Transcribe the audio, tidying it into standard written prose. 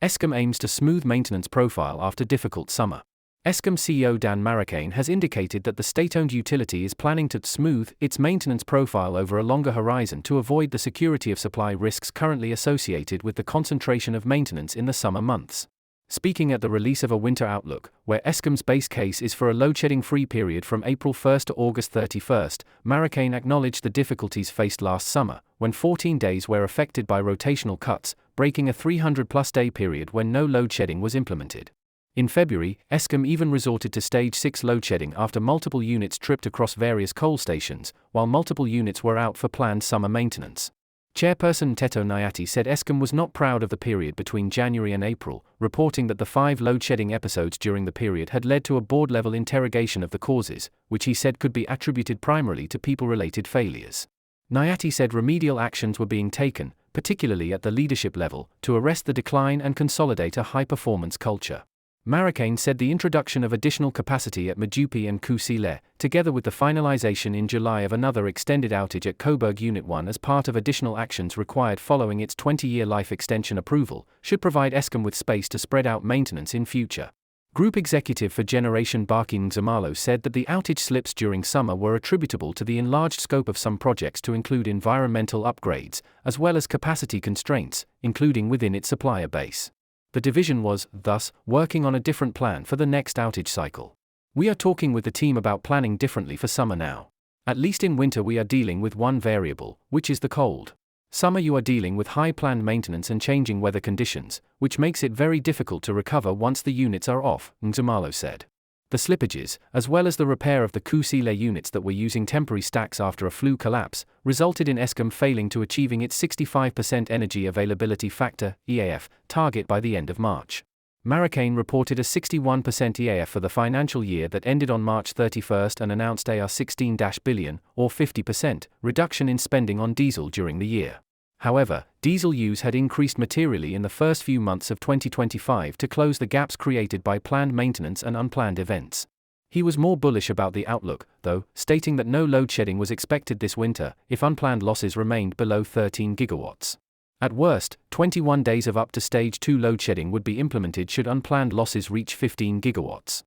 Eskom aims to smooth maintenance profile after difficult summer. Eskom CEO Dan Marokane has indicated that the state-owned utility is planning to smooth its maintenance profile over a longer horizon to avoid the security of supply risks currently associated with the concentration of maintenance in the summer months. Speaking at the release of a winter outlook, where Eskom's base case is for a load-shedding-free period from April 1st to August 31st, Marokane acknowledged the difficulties faced last summer, when 14 days were affected by rotational cuts, breaking a 300-plus day period when no load shedding was implemented. In February, Eskom even resorted to Stage 6 load shedding after multiple units tripped across various coal stations, while multiple units were out for planned summer maintenance. Chairperson Mteto Nyati said Eskom was not proud of the period between January and April, reporting that the 5 load-shedding episodes during the period had led to a board-level interrogation of the causes, which he said could be attributed primarily to people-related failures. Nyati said remedial actions were being taken, particularly at the leadership level, to arrest the decline and consolidate a high-performance culture. Marokane said the introduction of additional capacity at Medupi and Kusile, together with the finalization in July of another extended outage at Coburg Unit 1 as part of additional actions required following its 20-year life extension approval, should provide Eskom with space to spread out maintenance in future. Group Executive for Generation Baki Nxumalo said that the outage slips during summer were attributable to the enlarged scope of some projects to include environmental upgrades, as well as capacity constraints, including within its supplier base. The division was, thus, working on a different plan for the next outage cycle. We are talking with the team about planning differently for summer now. At least in winter we are dealing with one variable, which is the cold. Summer you are dealing with high planned maintenance and changing weather conditions, which makes it very difficult to recover once the units are off, Nxumalo said. The slippages, as well as the repair of the Kusile units that were using temporary stacks after a flue collapse, resulted in Eskom failing to achieving its 65% energy availability factor (EAF) target by the end of March. Marokane reported a 61% EAF for the financial year that ended on March 31st and announced a 16 billion, or 50%, reduction in spending on diesel during the year. However, diesel use had increased materially in the first few months of 2025 to close the gaps created by planned maintenance and unplanned events. He was more bullish about the outlook, though, stating that no load shedding was expected this winter if unplanned losses remained below 13 gigawatts. At worst, 21 days of up to Stage 2 load shedding would be implemented should unplanned losses reach 15 gigawatts.